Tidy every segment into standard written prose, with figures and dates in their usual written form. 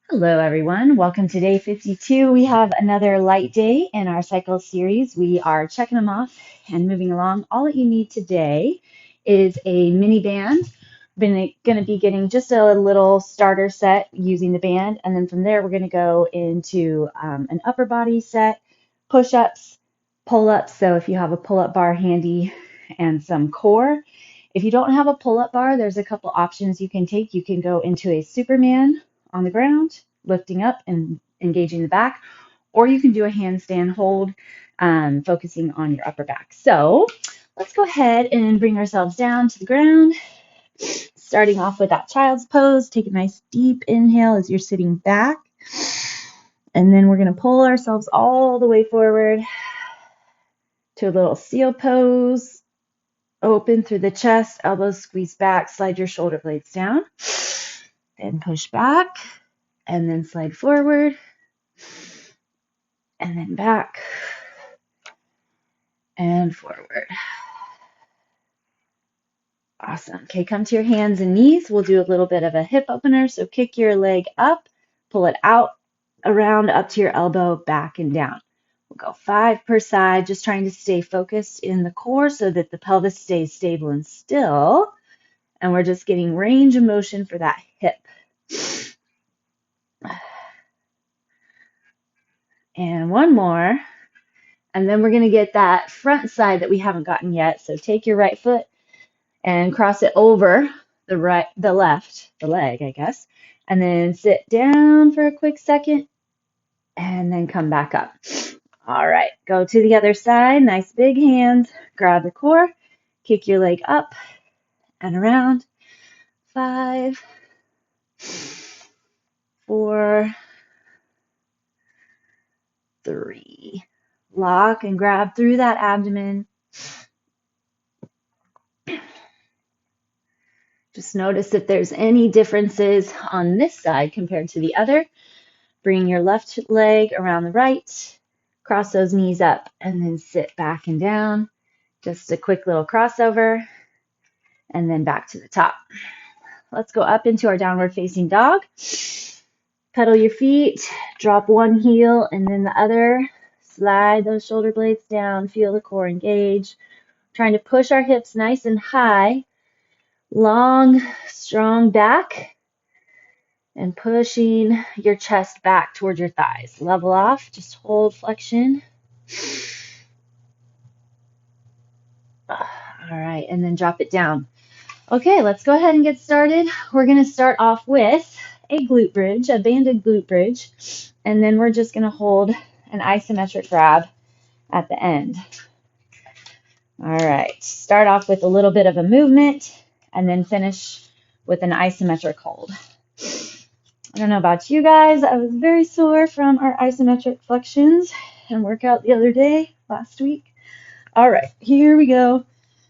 Hello, everyone. Welcome to day 52. We have another light day in our cycle series. We are checking them off and moving along. All that you need today is a mini band. We're going to be getting just a little starter set using the band, and then from there we're going to go into an upper body set, push-ups, pull-ups. So if you have a pull-up bar handy and some core. If you don't have a pull-up bar, there's a couple options you can take. You can go into a Superman on the ground, lifting up and engaging the back, or you can do a handstand hold, focusing on your upper back. So let's go ahead and bring ourselves down to the ground, starting off with that child's pose. Take a nice deep inhale as you're sitting back, and then we're going to pull ourselves all the way forward to a little seal pose. Open through the chest, elbows squeeze back, slide your shoulder blades down, then push back, and then slide forward, and then back, and forward. Awesome. Okay, come to your hands and knees. We'll do a little bit of a hip opener. So kick your leg up, pull it out, around, up to your elbow, back and down. We'll go 5 per side, just trying to stay focused in the core so that the pelvis stays stable and still. And we're just getting range of motion for that hip. And one more. And then we're going to get that front side that we haven't gotten yet. So take your right foot and cross it over the leg, I guess. And then sit down for a quick second and then come back up. All right, go to the other side. Nice big hands. Grab the core, kick your leg up and around. 5, 4, 3. Lock and grab through that abdomen. Just notice if there's any differences on this side compared to the other. Bring your left leg around the right, cross those knees up, and then sit back and down. Just a quick little crossover, and then back to the top. Let's go up into our downward facing dog. Pedal your feet, drop one heel and then the other. Slide those shoulder blades down, feel the core engage. Trying to push our hips nice and high. Long, strong back, and pushing your chest back towards your thighs. Level off, just hold flexion. All right, and then drop it down. Okay, let's go ahead and get started. We're going to start off with a glute bridge, a banded glute bridge, and then we're just going to hold an isometric grab at the end. All right, start off with a little bit of a movement and then finish with an isometric hold. I don't know about you guys, I was very sore from our isometric flexions and workout the other day, last week. All right, here we go.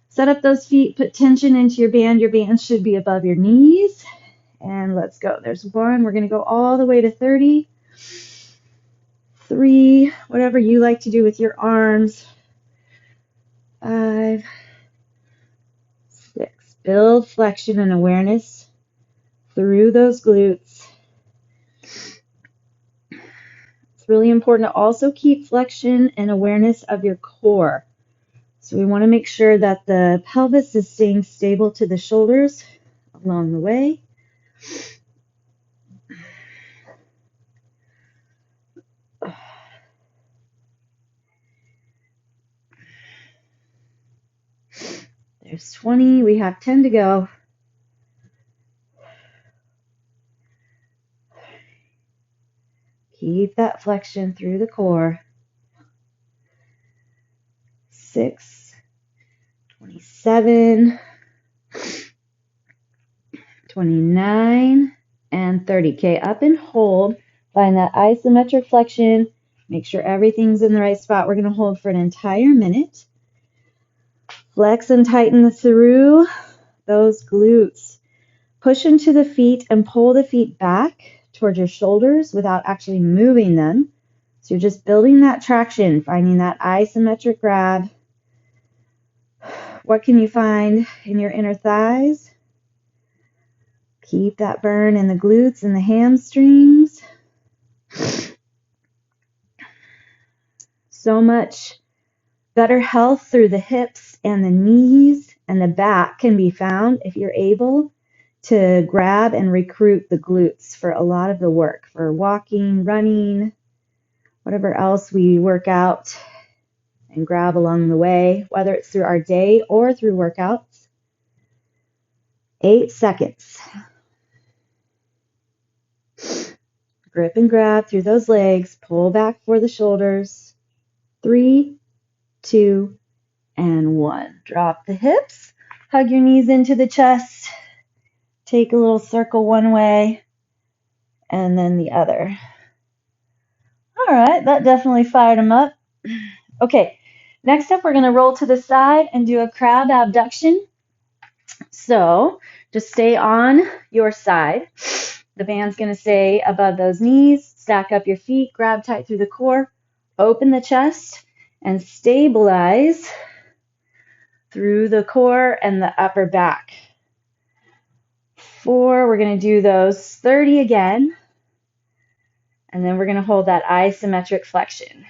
Set up those feet, put tension into your band. Your band should be above your knees. And let's go. There's 1. We're going to go all the way to 30. 3, whatever you like to do with your arms. 5, 6. Build flexion and awareness through those glutes. It's really important to also keep flexion and awareness of your core. So we want to make sure that the pelvis is staying stable to the shoulders along the way. There's 20. We have 10 to go. Keep that flexion through the core. 6, 27, 29, and 30. Okay, up and hold. Find that isometric flexion. Make sure everything's in the right spot. We're going to hold for an entire minute. Flex and tighten through those glutes. Push into the feet and pull the feet back towards your shoulders without actually moving them. So you're just building that traction, finding that isometric grab. What can you find in your inner thighs? Keep that burn in the glutes and the hamstrings. So much better health through the hips and the knees and the back can be found if you're able to grab and recruit the glutes for a lot of the work, for walking, running, whatever else we work out and grab along the way, whether it's through our day or through workouts. 8 seconds. Grip and grab through those legs. Pull back for the shoulders. 3, 2, and 1. Drop the hips. Hug your knees into the chest. Take a little circle one way and then the other. All right, that definitely fired them up. Okay, next up we're going to roll to the side and do a crab abduction. So just stay on your side. The band's going to stay above those knees. Stack up your feet, grab tight through the core, open the chest, and stabilize through the core and the upper back. 4, we're going to do those 30 again. And then we're going to hold that isometric flexion.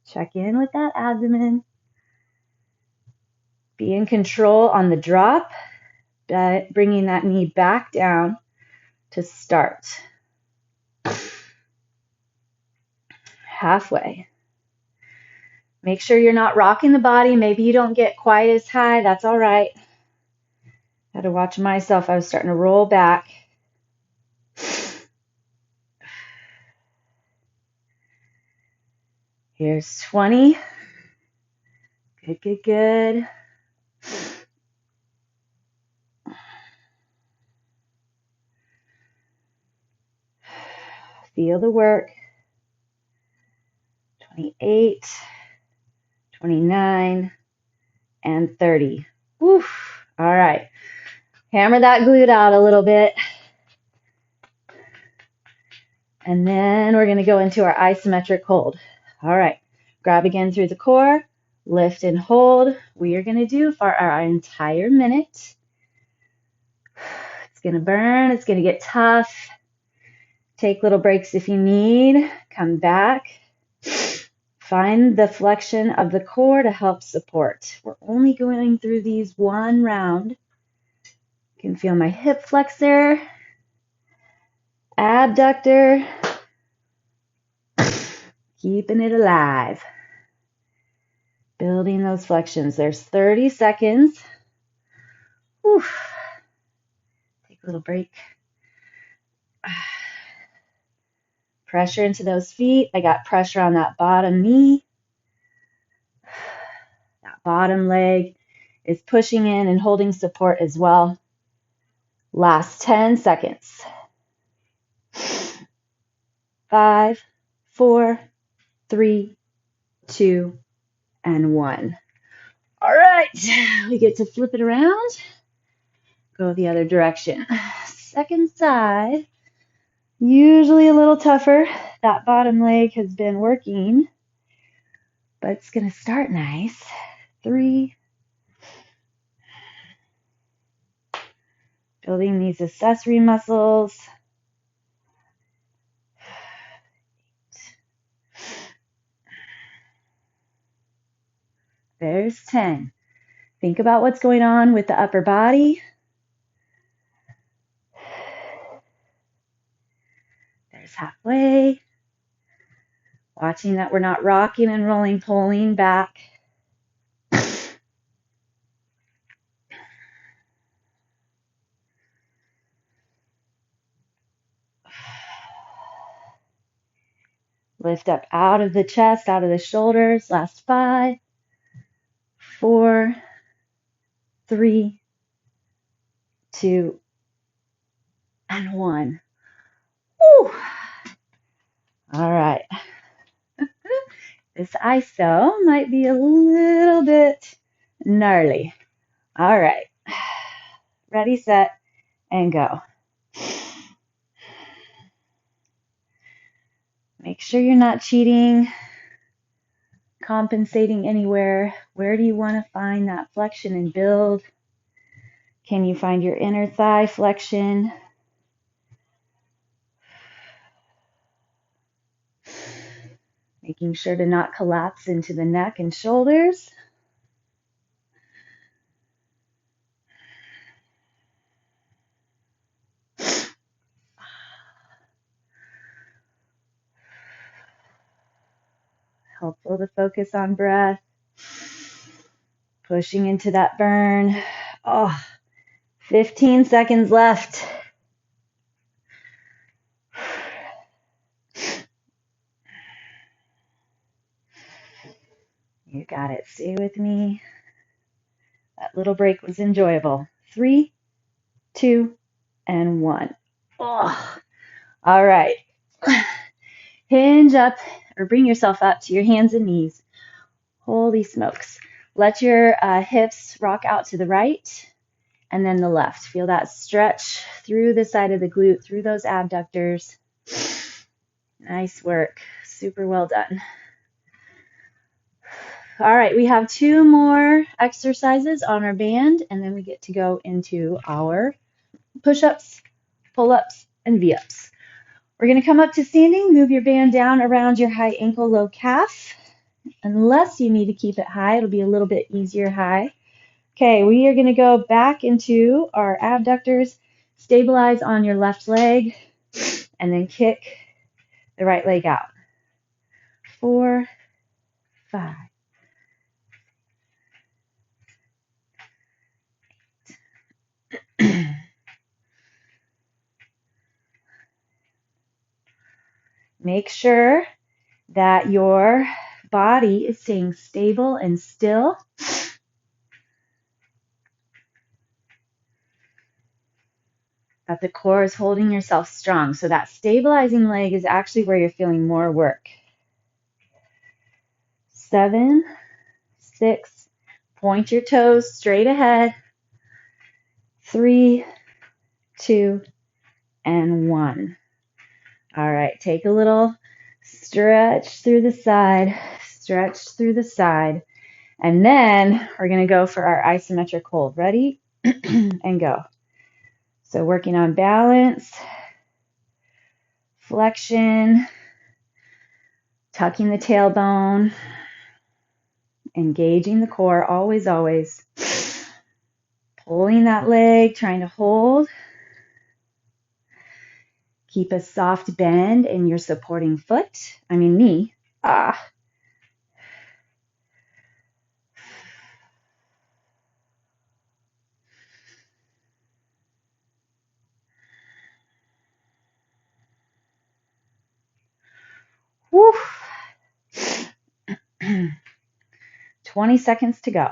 Check in with that abdomen. Be in control on the drop, bringing that knee back down to start. Halfway. Make sure you're not rocking the body. Maybe you don't get quite as high. That's all right. Had to watch myself. I was starting to roll back. Here's 20. Good, good, good. Feel the work. 28, 29, and 30. Woof. All right. Hammer that glute out a little bit. And then we're going to go into our isometric hold. All right. Grab again through the core. Lift and hold. We are going to do for our entire minute. It's going to burn. It's going to get tough. Take little breaks if you need. Come back. Find the flexion of the core to help support. We're only going through these one round. You can feel my hip flexor, abductor, keeping it alive. Building those flexions. There's 30 seconds. Whew. Take a little break. Pressure into those feet. I got pressure on that bottom knee. That bottom leg is pushing in and holding support as well. Last 10 seconds. 5, 4, 3, 2, and 1. All right, we get to flip it around. Go the other direction. Second side. Usually a little tougher. That bottom leg has been working, but it's going to start nice. 3. Building these accessory muscles. 8. There's 10. Think about what's going on with the upper body. There's halfway. Watching that we're not rocking and rolling, pulling back. Lift up out of the chest, out of the shoulders. Last 5, 4, 3, 2, and 1. Woo! All right. This ISO might be a little bit gnarly. All right. Ready, set, and go. Make sure you're not cheating, compensating anywhere. Where do you want to find that flexion and build? Can you find your inner thigh flexion? Making sure to not collapse into the neck and shoulders. Helpful to focus on breath. Pushing into that burn. Oh, 15 seconds left. You got it. Stay with me. That little break was enjoyable. 3, 2, and 1. Oh, all right. Hinge up or bring yourself up to your hands and knees. Holy smokes. Let your hips rock out to the right and then the left. Feel that stretch through the side of the glute, through those abductors. Nice work. Super well done. All right, we have 2 more exercises on our band, and then we get to go into our push-ups, pull-ups, and V-ups. We're going to come up to standing, move your band down around your high ankle, low calf. Unless you need to keep it high, it'll be a little bit easier high. Okay, we are going to go back into our abductors, stabilize on your left leg, and then kick the right leg out. 4, 5. Make sure that your body is staying stable and still. That the core is holding yourself strong. So that stabilizing leg is actually where you're feeling more work. 7, 6, point your toes straight ahead. 3, 2, and 1. All right, take a little stretch through the side, stretch through the side, and then we're going to go for our isometric hold. Ready? And go. So working on balance, flexion, tucking the tailbone, engaging the core, always, always. Pulling that leg, trying to hold. Keep a soft bend in your supporting foot. Knee. Woo. 20 seconds to go.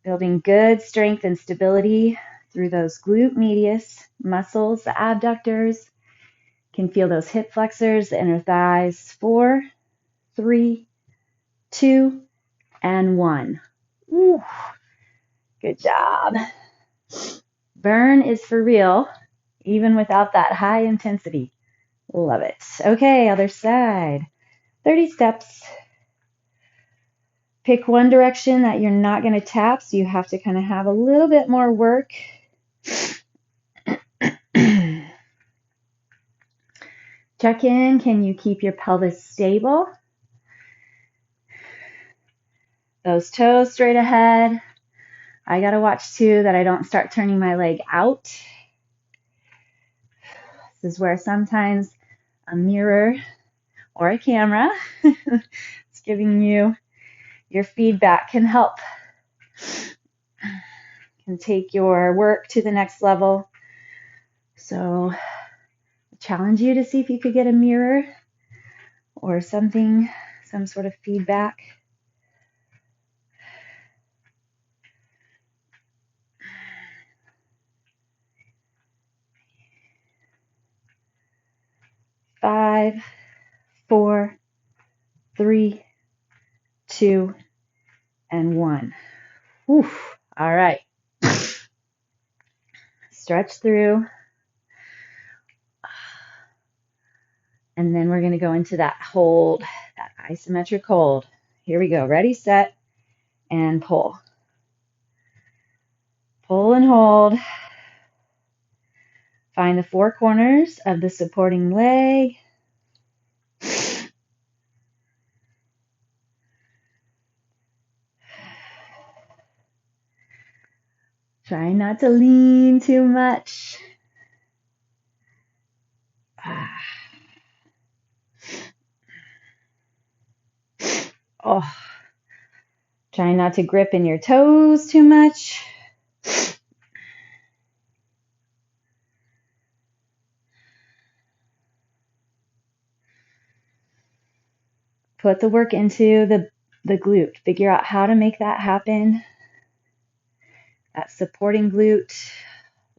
Building good strength and stability through those glute medius muscles, the abductors. Can feel those hip flexors, the inner thighs. 4, 3, 2, and 1. Woo. Good job. Burn is for real, even without that high intensity. Love it. Okay, other side. 30 steps. Pick one direction that you're not going to tap, so you have to kind of have a little bit more work. Check in. Can you keep your pelvis stable? Those toes straight ahead. I got to watch too that I don't start turning my leg out. This is where sometimes a mirror or a camera is giving you your feedback can help. Can take your work to the next level. So I challenge you to see if you could get a mirror or something, some sort of feedback. Five, 4, 3, 2, and 1. Oof. All right. Stretch through. And then we're going to go into that hold, that isometric hold. Here we go. Ready, set, and pull. Pull and hold. Find the four corners of the supporting leg. Try not to lean too much. Oh, try not to grip in your toes too much. Put the work into the glute. Figure out how to make that happen. That supporting glute.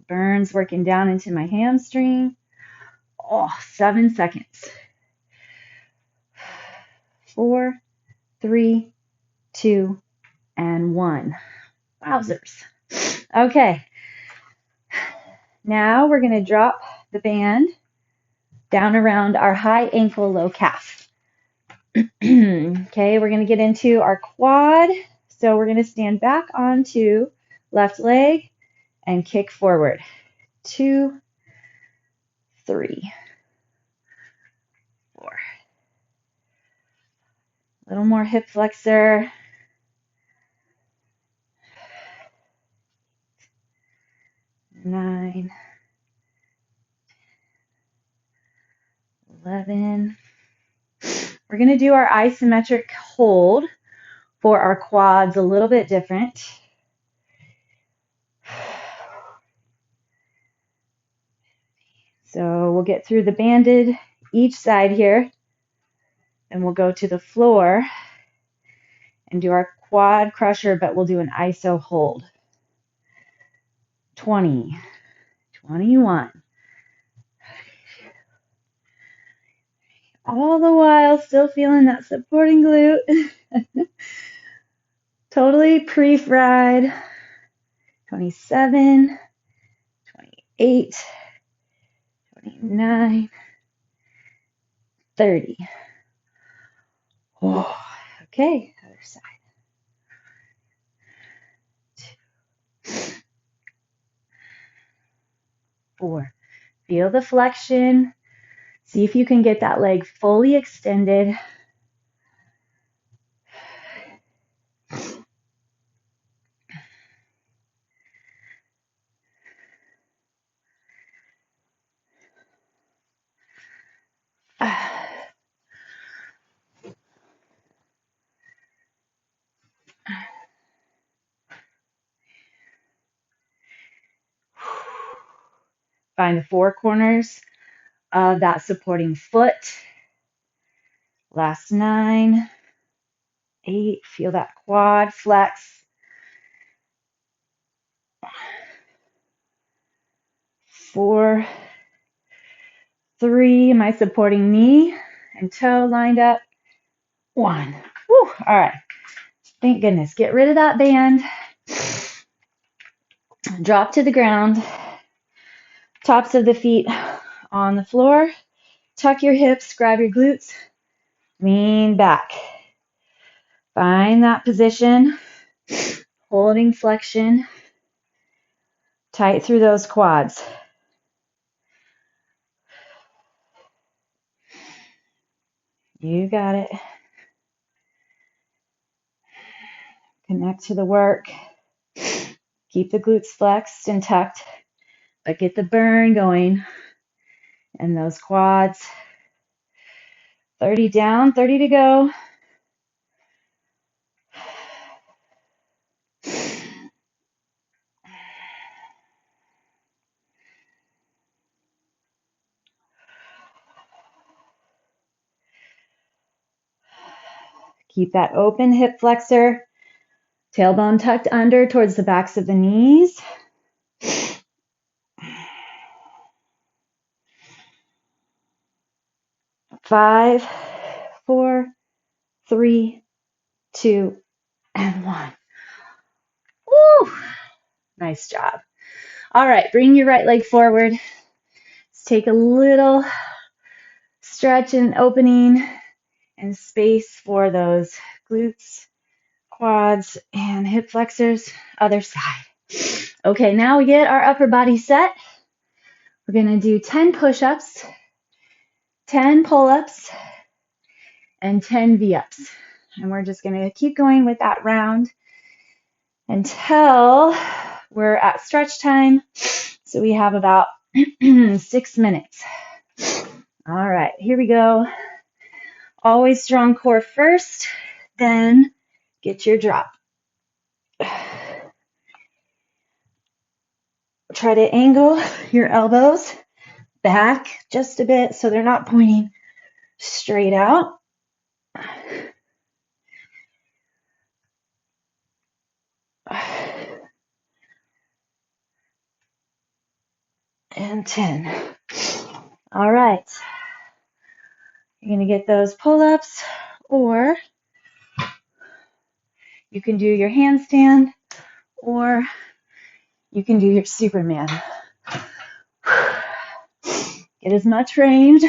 Burns working down into my hamstring. Oh, 7 seconds. 4, 3, 2, and 1. Wowzers. Okay. Now we're going to drop the band down around our high ankle, low calf. Okay, we're going to get into our quad. So we're going to stand back onto left leg and kick forward. 2, 3, 4. A little more hip flexor. 9, 11. We're going to do our isometric hold for our quads a little bit different. So we'll get through the banded each side here, and we'll go to the floor and do our quad crusher, but we'll do an ISO hold. 20, 21. All the while still feeling that supporting glute. Totally pre-fried. 27, 28, 29, 30. Oh, okay, other side. 2, 4. Feel the flexion. See if you can get that leg fully extended. Find the four corners of that supporting foot. Last 9, 8. Feel that quad flex. 4, 3. My supporting knee and toe lined up. 1. Whew. All right. Thank goodness. Get rid of that band. Drop to the ground. Tops of the feet on the floor. Tuck your hips. Grab your glutes. Lean back. Find that position. Holding flexion. Tight through those quads. You got it. Connect to the work. Keep the glutes flexed and tucked, but get the burn going in those quads. 30 down, 30 to go. Keep that open hip flexor. Tailbone tucked under towards the backs of the knees. 5, 4, 3, 2, and 1. Woo! Nice job. All right, bring your right leg forward. Let's take a little stretch and opening and space for those glutes, quads, and hip flexors. Other side. Okay, now we get our upper body set. We're going to do 10 push-ups, 10 pull-ups, and 10 V-ups. And we're just going to keep going with that round until we're at stretch time. So we have about 6 minutes. All right, here we go. Always strong core first, then get your drop. Try to angle your elbows back just a bit so they're not pointing straight out. And 10. All right. You're going to get those pull-ups, or you can do your handstand, or you can do your Superman. Get as much range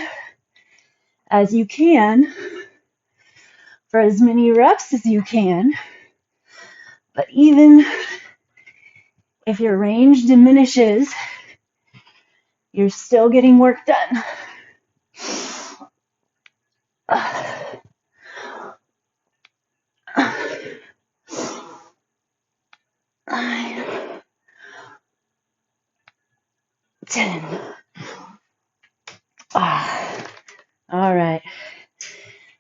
as you can for as many reps as you can. But even if your range diminishes, you're still getting work done. 9, 10. All right.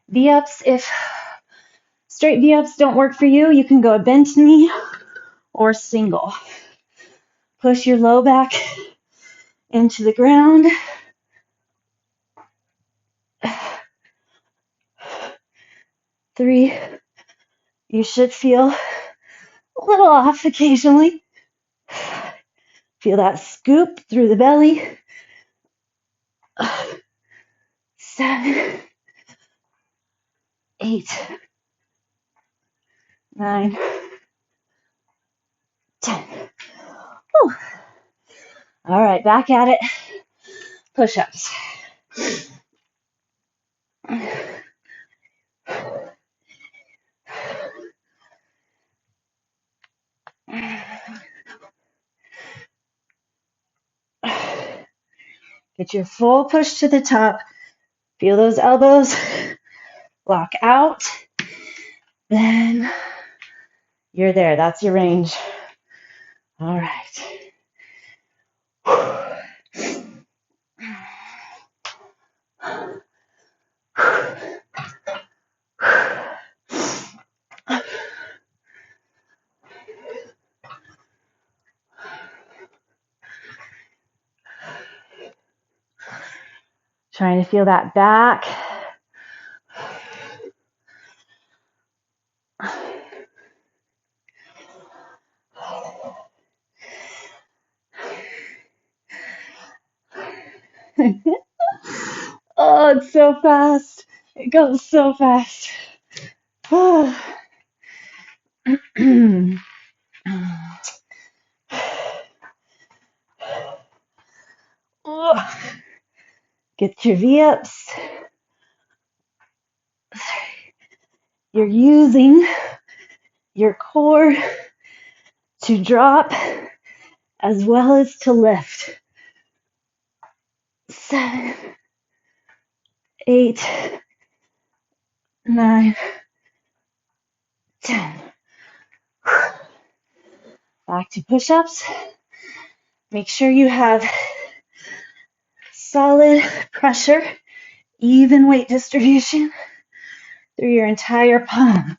V-ups, if straight V-ups don't work for you, you can go a bent knee or single. Push your low back into the ground. 3. You should feel a little off occasionally. Feel that scoop through the belly. 7, 8, 9, 10. Whew. All right, back at it. Push-ups. Get your full push to the top. Feel those elbows lock out. Then you're there. That's your range. All right. Trying to feel that back. Oh, it's so fast. It goes so fast. Oh. Get your V-ups. You're using your core to drop as well as to lift. 7, 8, 9, 10. Back to push-ups. Make sure you have solid pressure, even weight distribution through your entire palm.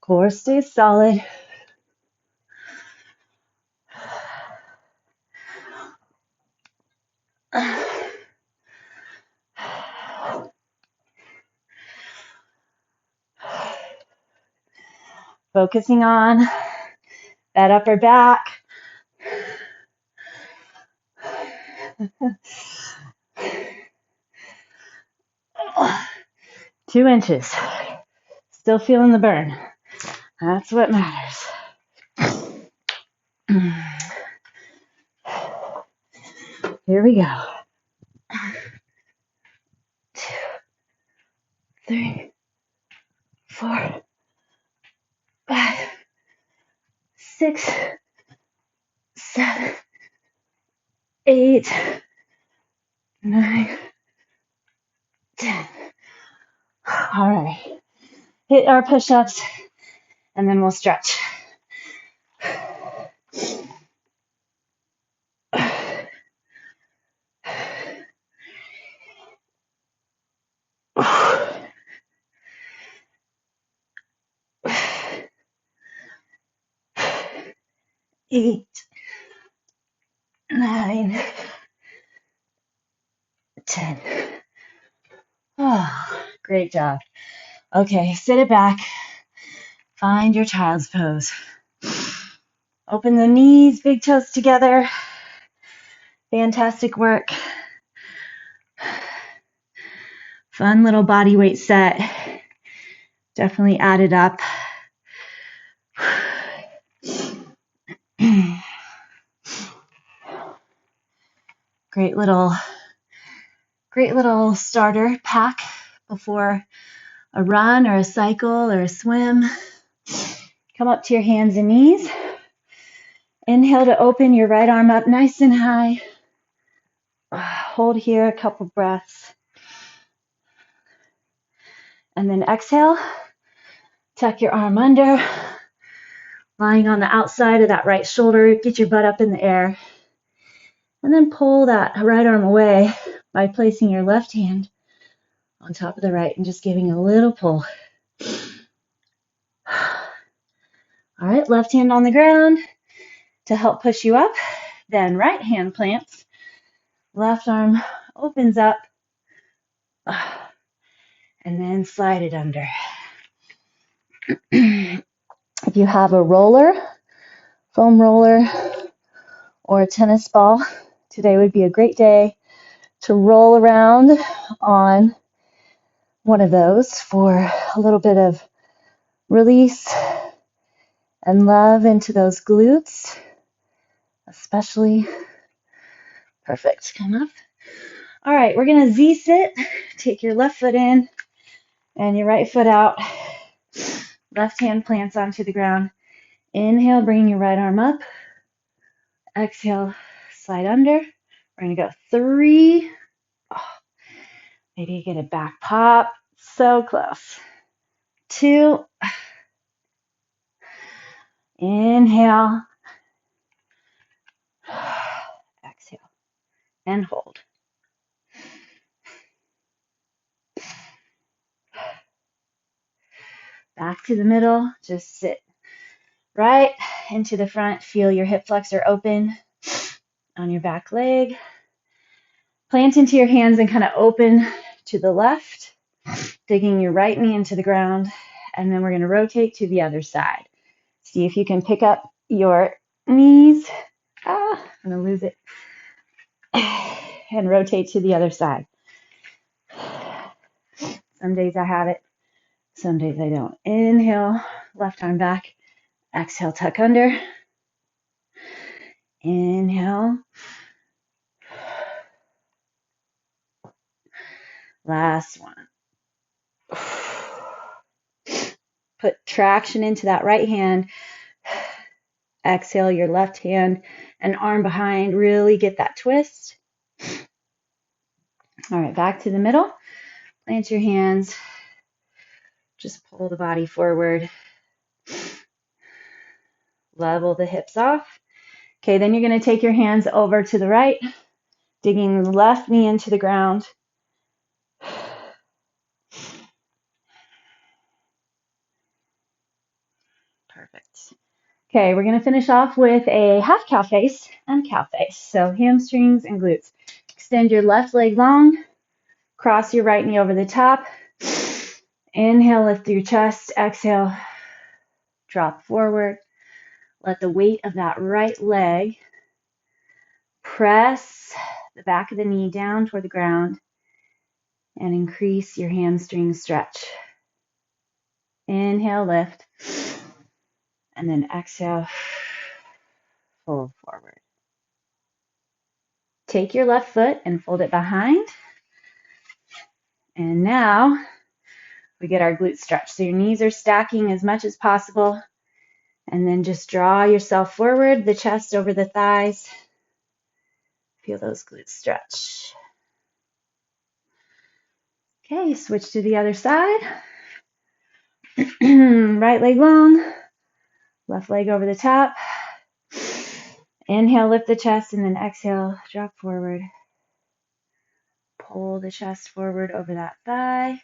Core stays solid. Focusing on that upper back. 2 inches. Still feeling the burn. That's what matters. Here we go. 2, 3, 4, 5, 6, 7, 8, 9, 10. All right. Hit our push-ups, and then we'll stretch. 8, 9, 10. Oh, great job. Okay, sit it back. Find your child's pose. Open the knees, big toes together. Fantastic work. Fun little body weight set. Definitely added up. Great little starter pack before a run or a cycle or a swim. Come up to your hands and knees. Inhale to open your right arm up nice and high. Hold here a couple breaths. And then exhale. Tuck your arm under. Lying on the outside of that right shoulder. Get your butt up in the air. And then pull that right arm away by placing your left hand on top of the right and just giving a little pull. All right, left hand on the ground to help push you up. Then right hand plants. Left arm opens up. And then slide it under. If you have a roller, foam roller, or a tennis ball, today would be a great day to roll around on one of those for a little bit of release and love into those glutes, especially. Perfect. Come up. All right, we're going to Z-sit. Take your left foot in and your right foot out. Left hand plants onto the ground. Inhale, bring your right arm up. Exhale, slide under. We're going to go 3. Oh, maybe you get a back pop. So close. 2. Inhale. Exhale. And hold. Back to the middle. Just sit right into the front. Feel your hip flexor open on your back leg. Plant into your hands and kind of open to the left, digging your right knee into the ground. And then we're going to rotate to the other side. See if you can pick up your knees. I'm going to lose it. And rotate to the other side. Some days I have it. Some days I don't. Inhale, left arm back. Exhale, tuck under. Inhale. Last one. Put traction into that right hand. Exhale your left hand and arm behind. Really get that twist. All right, back to the middle. Plant your hands. Just pull the body forward. Level the hips off. Okay, then you're going to take your hands over to the right, digging the left knee into the ground. Perfect. Okay, we're going to finish off with a half cow face and cow face. So hamstrings and glutes. Extend your left leg long. Cross your right knee over the top. Inhale, lift your chest. Exhale, drop forward. Let the weight of that right leg press the back of the knee down toward the ground and increase your hamstring stretch. Inhale, lift, and then exhale, fold forward. Take your left foot and fold it behind. And now we get our glute stretch. So your knees are stacking as much as possible. And then just draw yourself forward, the chest over the thighs. Feel those glutes stretch. Okay, switch to the other side. Right leg long, left leg over the top. Inhale, lift the chest, and then exhale, drop forward. Pull the chest forward over that thigh.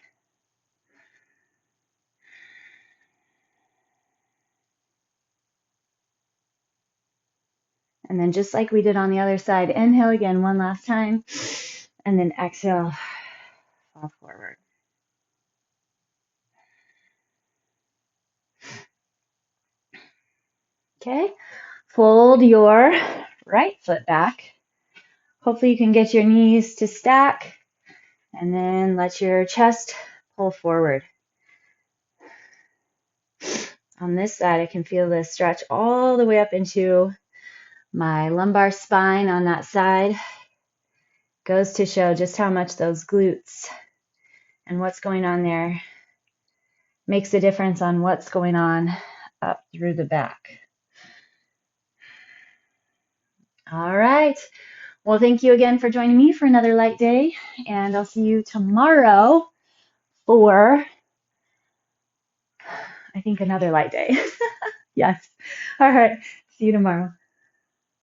And then just like we did on the other side, inhale again one last time, and then exhale, fall forward. Okay, fold your right foot back. Hopefully you can get your knees to stack, and then let your chest pull forward. On this side, I can feel the stretch all the way up into my lumbar spine on that side. Goes to show just how much those glutes and what's going on there makes a difference on what's going on up through the back. All right. Well, thank you again for joining me for another light day, and I'll see you tomorrow for, I think, another light day. Yes. All right. See you tomorrow.